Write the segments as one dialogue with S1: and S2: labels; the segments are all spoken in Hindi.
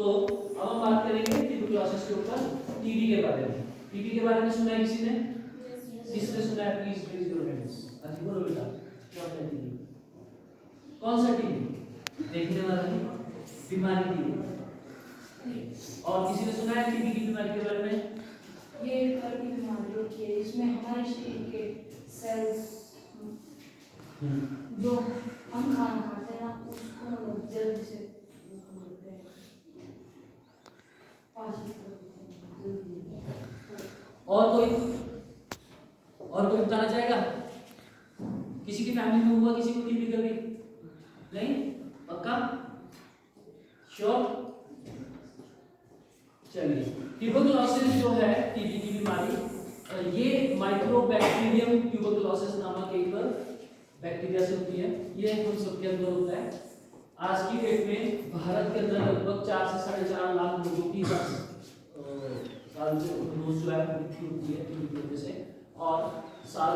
S1: तो अब हम बात करेंगे ट्यूबरकुलोसिस के ऊपर टीबी के बारे में। टीबी के बारे में सुना है किसी ने? जिसने सुना है प्लीज रेज योर हैंड्स। अच्छा बोलो बेटा, क्या होता है टीबी? कौन सा टीबी? देखने वाला बीमारी टीबी। और किसी ने सुना है टीबी की बीमारी के बारे में?
S2: ये एक तरह की बीमारी होती है जिसमें हमारे शरीर के सेल्स जो हम खाना खाते हैं ना उसको जल्दी से
S1: और कोई बताना चाहेगा? किसी की फैमिली में हुआ किसी को टीबी कभी? नहीं? पक्का? श्योर? चलिए, ट्यूबरकुलोसिस जो है टीबी की बीमारी, ये माइक्रोबैक्टीरियम ट्यूबरकुलोसिस नामक एक बैक्टीरिया से होती है। ये हम सबके अंदर होता है। आज की डेट में भारत के अंदर लगभग 4 से 4.5 लाख लोगों की साल से रोज जो है मृत्यु होती है टीबी की वजह से, और साल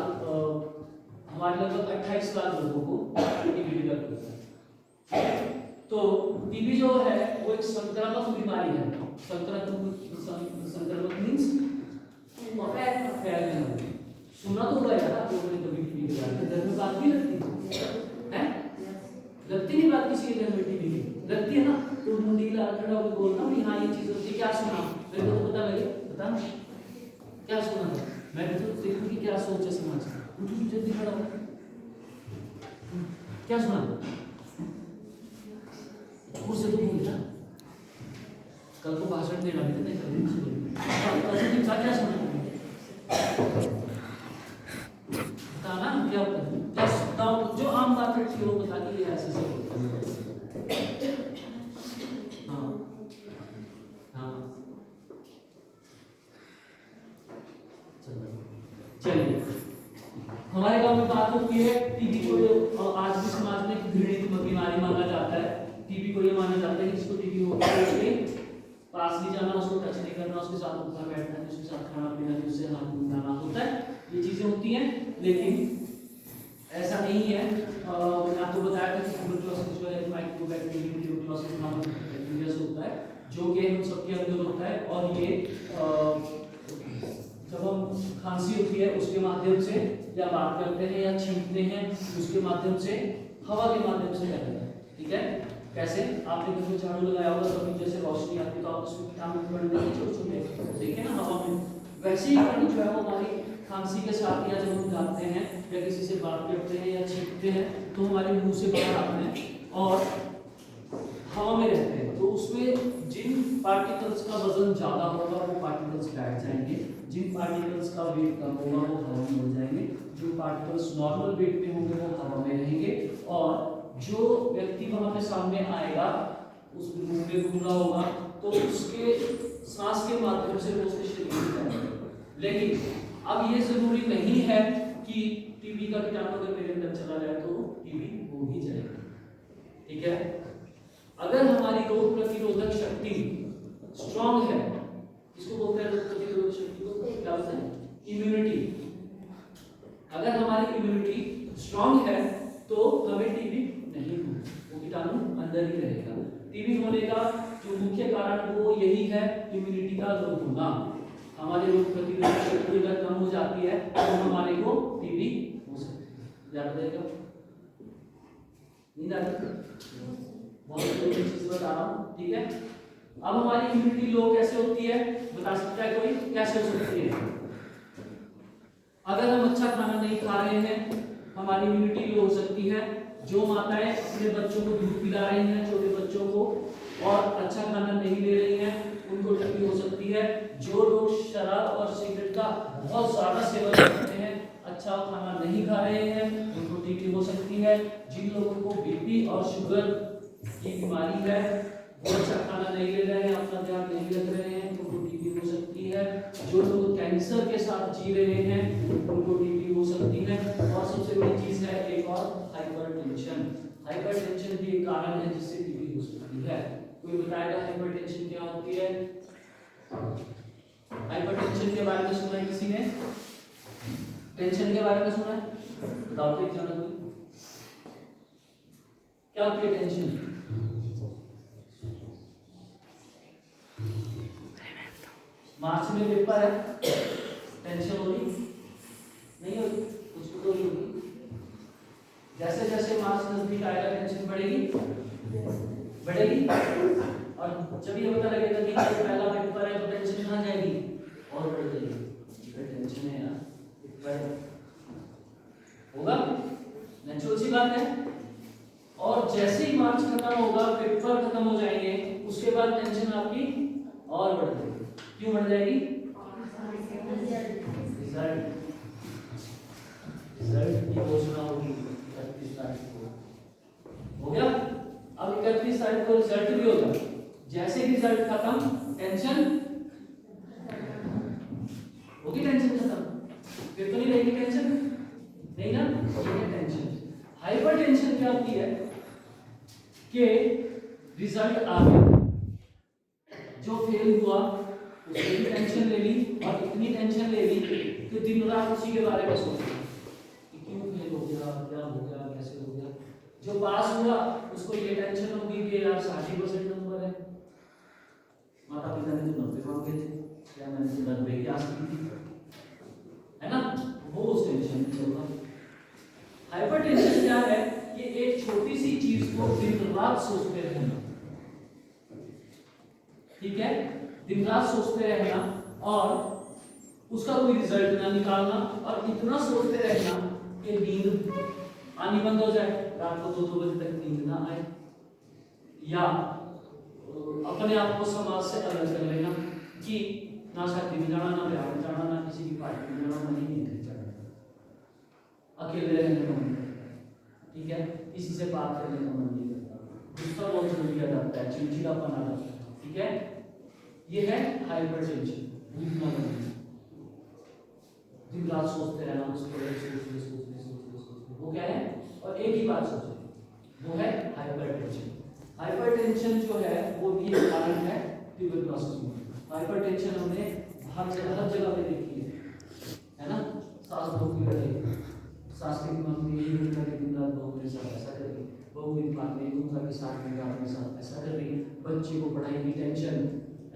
S1: हमारे लगभग 28 लाख लोगों को टीबी डेवलप होता है। तो टीबी जो है वो एक संक्रामक बीमारी है। संक्रामक मींस फैलने वाली। सुना तो होगा यार आप लोगों ने कभी टीबी के बारे में? घर में बात भी लगती है? लगती नहीं बात किसी के घर में टीबी की? लगती है ना? तो मुंडी लाल खड़ा होकर बोलना भी हाँ ये चीज होती है। क्या सुना? मेरे को तो पता लगे, बता क्या सुना था? मैं भी तो देखूं कि क्या सोच है समाज की। तू जल्दी खड़ा हो, क्या सुना? उससे तो बोल जा, कल को भाषण देना भी नहीं कभी मुझसे क्या सुना? बताना क्या होता है? क्या सुनाओ जो आम बात रखी हो बता के ये ऐसे से होता है। हाँ हाँ चलिए, हमारे गांव में बात होती है टीबी को जो आज भी समाज में घृणित बीमारी माना जाता है। टीबी को ये माना जाता है कि जिसको टीबी होता है उसके पास नहीं जाना, उसको टच नहीं करना, उसके साथ उठना बैठना, उसके साथ खाना पीना, उससे हाथ मिलाना होता है। ये चीजें होती हैं, लेकिन ऐसा नहीं है। मैंने आपको बताया था कि ट्यूबरकुलोसिस जो है माइक्रोबैक्टीरियम ट्यूबरकुलोसिस नामक बैक्टीरिया से होता है, जो कि हम सबके अंदर होता है। और ये जब हम खांसी होती है उसके माध्यम से, या बात करते हैं या छींकते हैं उसके माध्यम से, हवा के माध्यम से फैलता है। ठीक है? कैसे? आपने कभी झाड़ू लगाया होगा, कभी जैसे रोशनी आती तो आप उसमें कीटाणु पड़ने लगे छोटे-छोटे, देखे ना हवा में, वैसे ही कण जो है वो हमारी खांसी के साथ, या जब हम जाते हैं या किसी से बात करते हैं या छींकते हैं तो हमारे मुंह से बाहर आते हैं और हवा में रहते हैं। तो उसमें जिन पार्टिकल्स का वजन ज्यादा होगा वो पार्टिकल्स बैठ जाएंगे, जिन पार्टिकल्स का वेट कम होगा वो हवा में उड़ जाएंगे, जो पार्टिकल्स नॉर्मल वेट में होंगे वो हवा में रहेंगे। और जो व्यक्ति वहां पे सामने आएगा, उस मुंह में घूम रहा होगा, तो उसके सांस के माध्यम से वो उसके शरीर में जाएगा। लेकिन अब ये जरूरी नहीं है कि टीबी का कीटाणु अगर मेरे अंदर चला जाए तो टीबी हो ही जाएगा। ठीक है? अगर हमारी रोग प्रतिरोधक शक्ति स्ट्रांग है, इसको बोलते हैं रोग प्रतिरोधक शक्ति को क्या बोलते हैं? इम्यूनिटी। अगर हमारी इम्यूनिटी स्ट्रांग है तो हमें टीबी नहीं होगा, वो कीटाणु अंदर ही रहेगा। टीबी होने का जो मुख्य कारण वो यही है, इम्यूनिटी का लो होना। हमारी रोग प्रतिरोधक शक्ति अगर कम हो जाती है तो हमारे को टीबी हो सकती है। याद रहेगा? नींद आ रही है? बहुत जरूरी चीज बता रहा हूँ। ठीक है? अब हमारी इम्यूनिटी लो कैसे होती है, बता सकता है कोई? कैसे हो सकती है? अगर हम अच्छा खाना नहीं खा रहे हैं हमारी इम्यूनिटी लो हो सकती है। जो माताएं अपने बच्चों को दूध पिला रही हैं, छोटे बच्चों को, और अच्छा खाना नहीं ले रही हैं, उनको टीबी हो सकती है। जो लोग शराब और सिगरेट का बहुत ज्यादा सेवन करते हैं, अच्छा खाना नहीं खा रहे हैं, उनको टीबी हो सकती है। जिन लोगों को बीपी और शुगर की बीमारी है, वो अच्छा खाना नहीं ले रहे हैं, अपना ध्यान नहीं रख रहे हैं, उनको टीबी हो सकती है। जो लोग कैंसर के साथ जी रहे हैं उनको टीबी हो सकती है। और सबसे बड़ी चीज है एक और, हाइपरटेंशन। हाइपरटेंशन भी एक कारण है जिससे टीबी हो सकती है। कोई बताएगा हाइपरटेंशन क्या होती है? हाइपरटेंशन के बारे में सुना है किसी ने? टेंशन के बारे में सुना है? बताओ तो क्या होती है टेंशन? मार्च में पेपर है, टेंशन होगी नहीं होगी? कुछ तो होगी। जैसे जैसे मार्च नजदीक आएगा टेंशन बढ़ेगी बढ़ेगी, और जब ये पता लगेगा कि पहला पेपर है तो टेंशन कहाँ जाएगी? और बढ़ जाएगी। टेंशन है यार, पेपर होगा, नेचुरल सी बात है। और जैसे ही मार्च खत्म होगा, पेपर खत्म हो जाएंगे, उसके बाद टेंशन आपकी और बढ़ जाएगी। क्यों बढ़ जाएगी? रिजल्ट रिजल्ट की घोषणा होगी 31 तारीख को। हो गया? अब 31 तारीख को रिजल्ट भी होगा। जैसे ही रिजल्ट खत्म, टेंशन होगी, टेंशन खत्म, फिर तो नहीं रहेगी टेंशन, नहीं ना? ये है टेंशन। हाइपर टेंशन क्या होती है कि रिजल्ट आ गया, जो फेल हुआ उसकी भी टेंशन ले ली, और इतनी टेंशन ले ली कि दिन रात उसी के बारे में सोच रहा कि क्यों फेल हो गया, क्या हो गया, कैसे हो गया। जो पास हुआ उसको ये टेंशन होगी कि यार 60% नंबर है, माता पिता ने तो 90 मांगे थे, क्या मैंने तो 90 की आस की थी, है ना? वो उस टेंशन में चल रहा। हाइपरटेंशन क्या है? ये एक छोटी सी चीज को दिन रात सोचते रहना, ठीक है? दिन रात सोचते रहना और उसका कोई रिजल्ट ना निकालना, और इतना सोचते रहना कि नींद आनी बंद हो जाए, रात को 2-2 बजे तक नींद ना आए, या अपने आप को समाज से अलग कर लेना कि ना शादी में जाना, ना ब्याह में जाना, ना किसी की पार्टी में जाना, ना ही नहीं जाना, अकेले रहने का मन करता है, ठीक है? किसी से बात करने का मन नहीं करता, गुस्सा बहुत जल्दी आ जाता है, चिड़चिड़ापन आ जाता है, ठीक है? ये है हाइपरटेंशन। दिन रात सोचते रहना, सोचते, वो क्या है? और एक ही बात सोचे, वो है हाइपरटेंशन। हाइपरटेंशन जो है वो भी एक कारण है ट्यूबरकुलोसिस में। हाइपरटेंशन हमने हर जगह पे देखी है ना? सास बहू की लड़ाई, सास के दिमाग में यही घूमता कि दिन रात बहू मेरे साथ ऐसा कर रही, बहू के दिमाग में यही घूमता कि साथ में रात मेरे साथ ऐसा कर रही, बच्चे को पढ़ाई की टेंशन,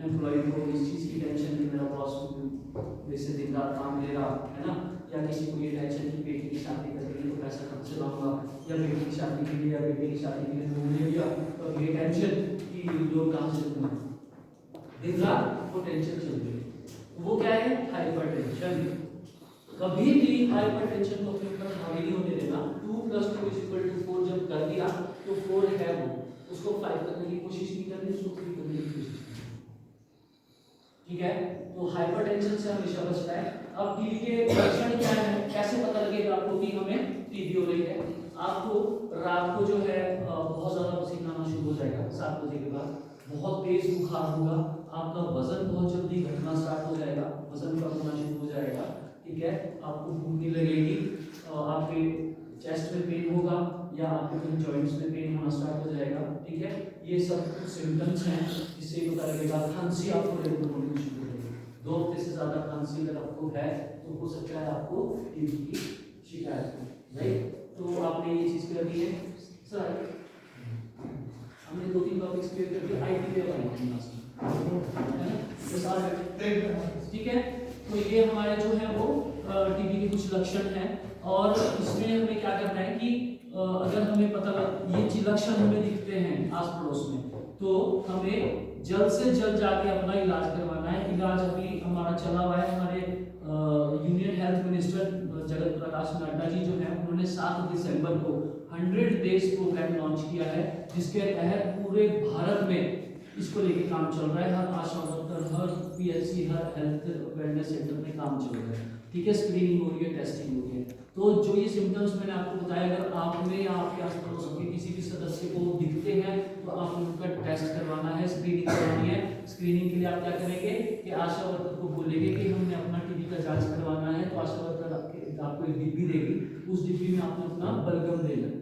S1: एम्प्लॉय को इस चीज़ की टेंशन कि मेरा बॉस वैसे दिन रात काम ले रहा है ना, या किसी को ये टेंशन की बेटी की शादी कर रही है तो पैसा कब से लाऊंगा, या बेटी की शादी के लिए या बेटे की शादी के लिए लोन ले लिया तो ये टेंशन कि लोग कहाँ से दूंगा, दिन रात वो टेंशन चल रही है। वो क्या है? हाइपरटेंशन। कभी भी हाइपरटेंशन को अपने ऊपर हावी नहीं होने देना। 2 + 2 = 4 जब कर दिया तो 4 है वो, उसको 5 करने की कोशिश नहीं करनी, उसको 3 करने की कोशिश करनी, ठीक है? तो हाइपरटेंशन से हमेशा बचना है। अब टीबी के लक्षण क्या है, कैसे पता लगेगा आपको कि हमें टीबी हो रही है? आपको रात को जो है बहुत ज्यादा पसीना आना शुरू हो जाएगा 7 बजे के बाद, बहुत तेज बुखार होगा, आपका वजन बहुत जल्दी घटना स्टार्ट हो जाएगा, वजन कम होना शुरू हो जाएगा, ठीक है? आपको भूख नहीं लगेगी, आपके चेस्ट में पेन होगा या आपके जॉइंट्स में पेन होना स्टार्ट हो जाएगा, ठीक है? ये सब कुछ सिम्टम्स हैं जिससे पता लगेगा। खांसी आपको रेगुलर होनी शुरू हो जाएगी, 2 हफ्ते से ज्यादा खांसी अगर आपको है तो हो सकता है आपको टीबी की शिकायत हो, राइट? तो आपने ये चीज कर दी है सर, हमने 2-3 टॉपिक्स क्लियर कर दिए। आईटी पे ठीक है? तो ये हमारे जो है वो टीबी के कुछ लक्षण हैं, और इसमें हमें क्या करना है कि अगर हमें पता ये लक्षण हमें दिखते हैं आस पड़ोस में, तो हमें जल्द से जल्द जाके अपना इलाज करवाना है। इलाज अभी हमारा चला हुआ है, हमारे union health minister Jagat Prakash Nadda ji जो है उन्होंने 7 दिसंबर को 100 डेज प्रोग्राम लॉन्च किया है, जिसके तहत पूरे भारत में इसको लेके काम चल रहा है। हर आशा वर्कर, हर पीएचसी, हर हेल्थ वेलनेस सेंटर में काम चल रहा है, ठीक है? स्क्रीनिंग हो रही है, टेस्टिंग हो रही है। तो जो ये सिम्टम्स मैंने आपको बताया, अगर आप में या आपके आस पड़ोस के किसी भी सदस्य को दिखते हैं तो आप उनका टेस्ट करवाना है, स्क्रीनिंग करवानी है। स्क्रीनिंग के लिए आप क्या करेंगे कि आशा वर्कर को बोलेंगे कि हमने अपना टीबी का जांच करवाना है, तो आशा वर्कर आपको एक डिब्बी देगी, उस डिब्बी में आपने अपना बलगम देना है।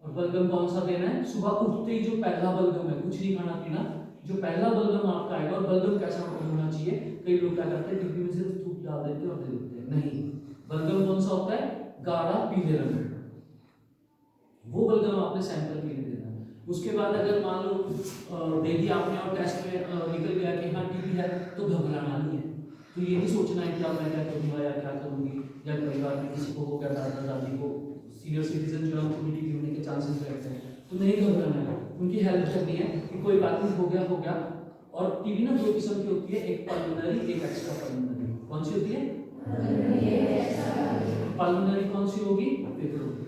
S1: और बलगम कौन सा देना है? सुबह उठते ही जो पहला बलगम है, कुछ नहीं खाना पीना, जो पहला बलगम आपका आएगा। और बलगम कैसा होना चाहिए? कई लोग क्या करते हैं, डिब्बी में सिर्फ धूप डाल देते हैं और दे देते हैं, नहीं। बलगम कौन सा होता है? गाढ़ा पीले रंग का, वो बलगम आपने सैंपल के लिए देना है। उसके बाद अगर मान लो दे दिया आपने और टेस्ट में निकल गया कि हाँ टीबी है, तो घबराना नहीं है। तो ये नहीं सोचना है कि अब मैं क्या करूँगा या क्या करूँगी, या परिवार में किसी को हो गया, दादा दादी को, सीनियर सिटीजन जो है उनको भी टीबी होने के चांसेस रहते हैं, तो नहीं घबराना है, उनकी हेल्प करनी है कि कोई बात नहीं, हो गया। और टीबी ना दो किस्म की होती है, एक पल्मोनरी, एक एक्स्ट्रा पल्मोनरी। कौन सी होती है? पल्मोनरी कौन सी होगी? फेफड़ों की।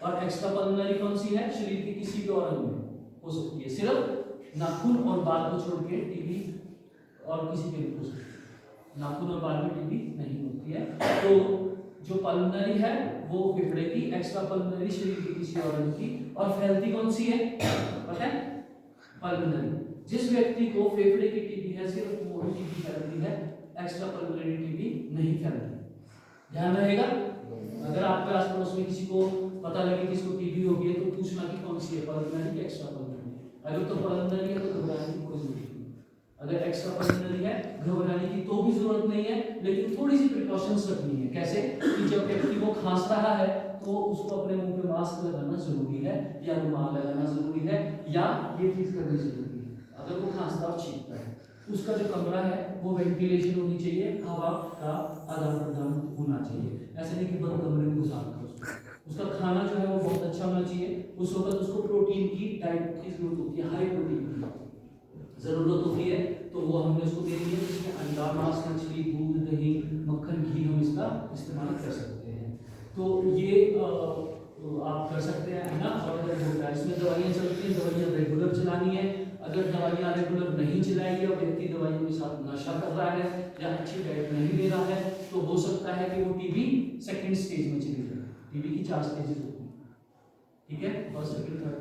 S1: और एक्स्ट्रा पल्मोनरी कौन सी है? शरीर के किसी भी और अंग में हो सकती है, सिर्फ नाखून और बाल को छोड़ के टीबी और किसी के भी हो सकती है, नाखून और बाल में टीबी नहीं होती है। तो जो पल्मोनरी है वो फेफड़े की, एक्स्ट्रा पल्मोनरी शरीर के किसी और अंग की। और फैलती कौन सी है पता है? पल्मोनरी। जिस व्यक्ति को फेफड़े की टीबी है सिर्फ वो ही टीबी फैलती है, एक्स्ट्रा पल्मोनरी टीबी नहीं फैलती। ध्यान रहेगा। अगर आपके आस पड़ोस में किसी को पता लगे कि इसको टीबी हो गई है तो पूछना कि कौन सी है, पल्मोनरी या एक्स्ट्रा पल्मोनरी। अगर तो पल्मोनरी है तो घबराने की कोई जरूरत नहीं, अगर एक्स्ट्रा पल्मोनरी है घबराने की तो भी जरूरत नहीं है, लेकिन थोड़ी सी प्रिकॉशंस रखनी है। कैसे कि जब व्यक्ति को खांस रहा है तो उसको अपने मुंह पे मास्क लगाना जरूरी है, या रुमाल लगाना जरूरी है, या ये चीज करनी जरूरी है। अगर वो खांसता और छींकता है, उसका जो कमरा है वो वेंटिलेशन होनी चाहिए, हवा का आदान प्रदान होना चाहिए। ऐसे नहीं कि बंद कमरे में घुसा कर उसका खाना जो है वो बहुत अच्छा होना चाहिए। उस वक्त उसको प्रोटीन की डाइट की जरूरत होती है, हाई प्रोटीन की जरूरत होती है, तो वो हमने उसको दे दिया, जिसमें अंडा, मांस, मछली, दूध, दही, मक्खन, घी हम इसका इस्तेमाल कर सकते हैं। तो ये आप कर सकते हैं, है ना। और अगर होता है इसमें दवाइयाँ चलती हैं, दवाइयाँ रेगुलर चलानी है। अगर दवाइयाँ रेगुलर नहीं चलाएगी और व्यक्ति दवाइयों के साथ नशा कर रहा है या अच्छी डाइट नहीं ले रहा है, तो हो सकता है कि वो टीबी सेकंड स्टेज में चली जाए। टीबी की 4 स्टेजेस होती हैं, ठीक है, first, second, third,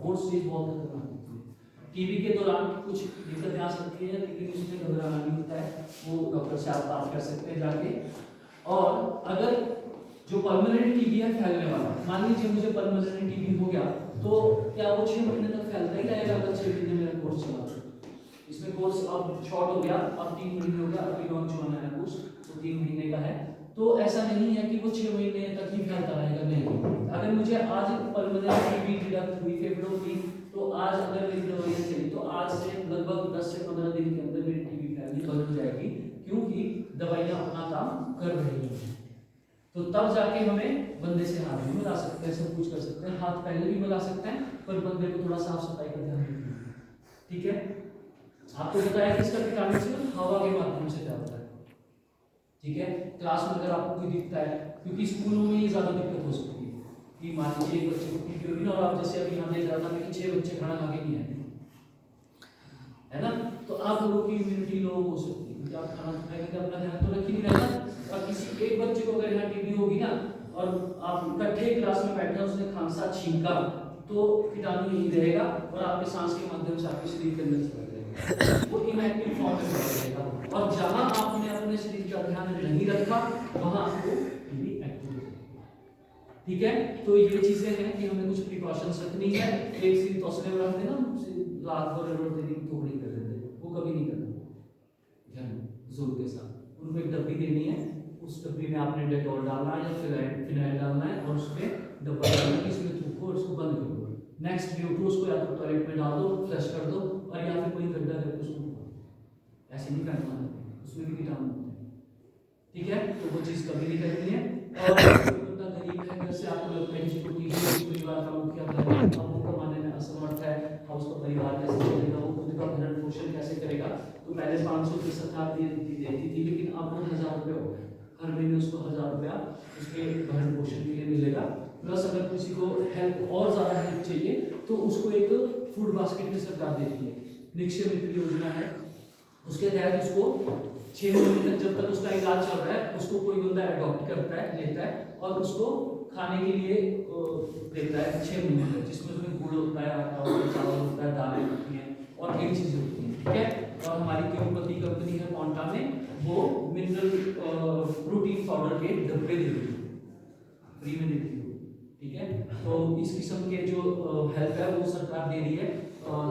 S1: fourth stage बहुत खतरनाक होती है। टीबी के दौरान कुछ दिक्कतें आ सकती हैं, लेकिन उसमें घबराना नहीं होता है, वो डॉक्टर से आप बात कर सकते हैं जाके। और अगर जो पल्मोनरी टीबी है फैलने वाला, मान लीजिए मुझे पल्मोनरी टीबी हो गया, तो क्या वो 6 महीने तक फैलता ही रहेगा? अगर 6 महीने मेरा कोर्स चला, इसमें कोर्स अब शॉर्ट हो गया, अब 3 महीने हो गया, अभी लॉन्च होना है कोर्स, तो 3 महीने का है। तो ऐसा नहीं है कि वो 6 महीने तक ही फैलता रहेगा, नहीं। अगर मुझे आज पल्मोनरी टीबी डिटेक्ट हुई फेफड़ों की, तो आज अगर मेरी दवाइयाँ चली तो आज से लगभग 10 से 15 दिन के अंदर मेरी टीबी फैलनी बंद हो जाएगी, क्योंकि दवाइयाँ अपना काम कर रही हैं। तो तब जाके हमें बंदे से हाथ भी मिला सकते हैं, सब कुछ कर सकते हैं, हाथ पहले भी मिला सकते हैं, पर बंदे को थोड़ा साफ सफाई का ध्यान रखना, ठीक है। आपको बताया कि इसका कीटाणु सिर्फ हवा के माध्यम से फैलता है, ठीक है। क्लास में अगर आपको कोई दिखता है, क्योंकि स्कूलों में ये ज्यादा दिक्कत हो सकती है कि मान लीजिए एक बच्चे को टीबी होगी ना, और आप जैसे अभी यहाँ देख रहा था मैं कि 6 बच्चे खाना खा के नहीं आए, है ना, तो आप लोगों की इम्यूनिटी लो हो सकती है, क्योंकि आप खाना खाएंगे तो अपना ध्यान तो रख ही नहीं रहना। और किसी एक बच्चे को अगर यहाँ टीबी होगी ना, और आप इकट्ठे क्लास में बैठे उसने खांसा छींका, तो कीटाणु यही रहेगा और आपके सांस के माध्यम से आपके शरीर के अंदर चला जाएगा, वो इनएक्टिव फॉर्म में चला जाएगा। और जहां आपने अपने शरीर का ध्यान नहीं रखा वहां आपको टीबी एक्टिव हो जाएगा, ठीक है। तो ये चीजें हैं कि हमें कुछ प्रिकॉशंस रखनी है। एक सिर्फ तौसले में रखते ना, रात भर रोड देने की थोड़ी कर देते, वो कभी नहीं करना, ध्यान जोर के साथ। उनको एक डब्बी देनी है, उस डब्बी में आपने डेटॉल डालना है या फिनाइल डालना है, और उसमें डब्बा डालना है, इसमें थूको और उसको बंद कर दो। नेक्स्ट डे उठो, उसको या तो टॉयलेट में डाल दो, फ्लश कर दो, और या फिर कोई गड्ढा करके उसको उठाओ। ऐसे नहीं करना है, उसमें भी कीटाणु होते हैं, ठीक है। तो वो चीज़ कभी नहीं करनी है। और बंदा गरीब है, घर से आपको लगता है कि परिवार का मुखिया है, वो कमाने में असमर्थ है, और उसका परिवार कैसे चलेगा, वो खुद का भरण पोषण कैसे करेगा। तो पहले 500 की सरकार देती थी, लेकिन अब वो 1000 रुपये हो गए, हर महीने उसको 1000 रुपया उसके भरण पोषण के लिए मिलेगा। प्लस अगर किसी को हेल्प और ज़्यादा हेल्प चाहिए तो उसको एक फूड बास्केट की सरकार देती है, निक्षय मित्र योजना है, उसके तहत उसको 6 महीने तक, जब तक उसका इलाज चल रहा है, उसको कोई बंदा अडॉप्ट करता है, लेता है, और उसको खाने के लिए देता है 6 महीने तक, जिसमें उसमें गुड़ होता है, आटा होता है, चावल होता है, दालें होती हैं, और कई चीज़ें होती हैं, ठीक है। और हमारी तिरुपति कंपनी है पॉन्टा में, वो मिनरल प्रोटीन पाउडर के डब्बे देती है, फ्री में देती है, ठीक है। तो इस किस्म के जो हेल्प है वो सरकार दे रही है।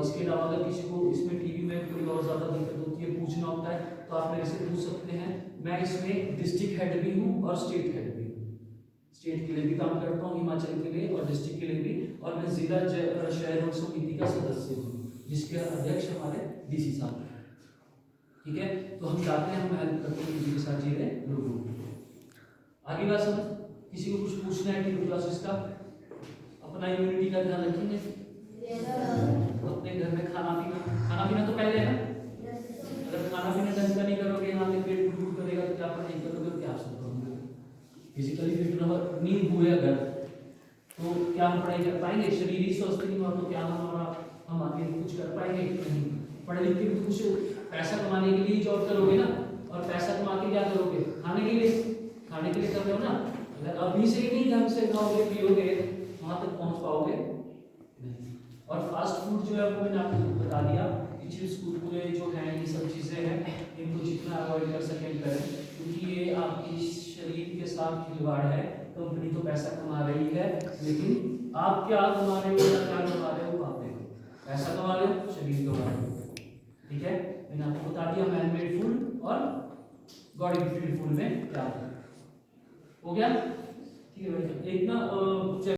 S1: इसके अलावा अगर किसी को इसमें टीबी में कोई और ज़्यादा दिक्कत होती है, पूछना होता है, तो आप मेरे से पूछ सकते हैं। मैं इसमें डिस्ट्रिक्ट हेड भी हूँ और स्टेट हेड भी हूँ, स्टेट के लिए भी काम करता हूँ, हिमाचल के लिए, और डिस्ट्रिक्ट के लिए भी। और मैं जिला शहर और समिति का सदस्य हूँ, जिसके अध्यक्ष हमारे डीसी साहब हैं। ठीक है, तो हम चाहते हैं, हम हेल्प करते हैं किसी के साथ जी रहे लोगों को। आगे बात समझ, किसी को कुछ पूछना है टीबी क्लासेस का? अपना इम्यूनिटी का ध्यान रखेंगे, अपने घर में खाना पीना तो पहले है ना। अगर खाना पीना ढंग का नहीं करोगे, यहाँ पे पेट गुड़ करेगा तो क्या पढ़ाई करोगे, क्या सब करोगे? फिजिकली फिट नहीं हुए अगर तो क्या हम पढ़ाई कर पाएंगे? शरीर ही स्वस्थ नहीं हुआ तो क्या हम आगे कुछ कर पाएंगे? नहीं। पढ़े लिख के भी कुछ पैसा कमाने के लिए जॉब करोगे ना, और पैसा कमा के क्या करोगे? खाने के लिए कर रहे हो ना। अगर अभी से ही नहीं ढंग से खाओगे पियोगे, वहां तक पहुंच पाओगे नहीं। और फास्ट फूड जो है वो मैंने आपको बता दिया, चिप्स कुरकुरे जो हैं ये सब चीज़ें हैं, इनको जितना अवॉइड कर सकें करें, क्योंकि ये आपकी शरीर के साथ खिलवाड़ है। कंपनी तो पैसा कमा रही है, लेकिन आप क्या कमा रहे हो या क्या कमा रहे हो? आप देखो, पैसा कमा रहे हो, शरीर कमा रहे हो। ठीक है, मैंने आपको बता दिया मैन मेड फूड और गॉड गिफ्टेड फूड में क्या हो गया। ठीक है भाई, एक ना